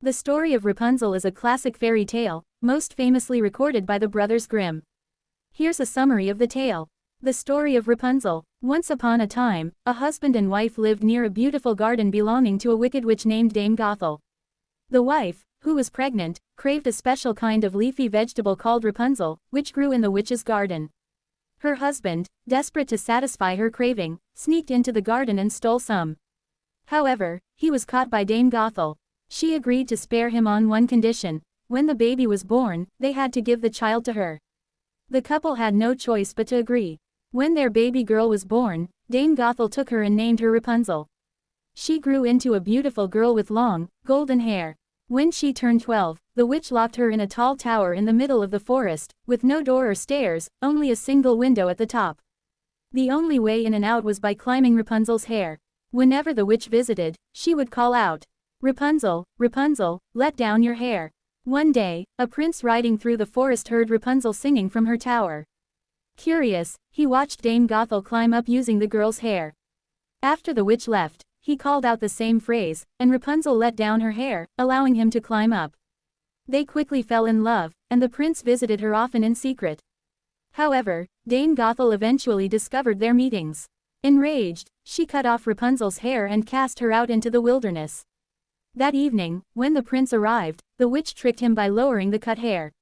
The story of Rapunzel is a classic fairy tale, most famously recorded by the brothers Grimm. Here's a summary of the tale. The story of Rapunzel. Once upon a time, a husband and wife lived near a beautiful garden belonging to a wicked witch named Dame Gothel. The wife, who was pregnant, craved a special kind of leafy vegetable called Rapunzel, which grew in the witch's garden. Her husband, desperate to satisfy her craving, sneaked into the garden and stole some. However, he was caught by Dame Gothel. She agreed to spare him on one condition: when the baby was born, they had to give the child to her. The couple had no choice but to agree. When their baby girl was born, Dame Gothel took her and named her Rapunzel. She grew into a beautiful girl with long, golden hair. When she turned 12, the witch locked her in a tall tower in the middle of the forest, with no door or stairs, only a single window at the top. The only way in and out was by climbing Rapunzel's hair. Whenever the witch visited, she would call out, "Rapunzel, Rapunzel, let down your hair." One day, a prince riding through the forest heard Rapunzel singing from her tower. Curious, he watched Dame Gothel climb up using the girl's hair. After the witch left, he called out the same phrase, and Rapunzel let down her hair, allowing him to climb up. They quickly fell in love, and the prince visited her often in secret. However, Dame Gothel eventually discovered their meetings. Enraged, she cut off Rapunzel's hair and cast her out into the wilderness. That evening, when the prince arrived, the witch tricked him by lowering the cut hair.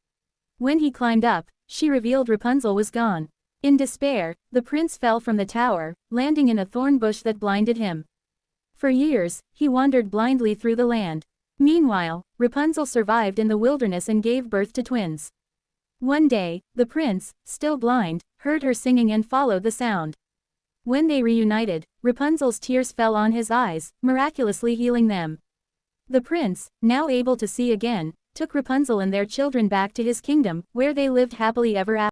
When he climbed up, she revealed Rapunzel was gone. In despair, the prince fell from the tower, landing in a thorn bush that blinded him. For years, he wandered blindly through the land. Meanwhile, Rapunzel survived in the wilderness and gave birth to twins. One day, the prince, still blind, heard her singing and followed the sound. When they reunited, Rapunzel's tears fell on his eyes, miraculously healing them. The prince, now able to see again, took Rapunzel and their children back to his kingdom, where they lived happily ever after.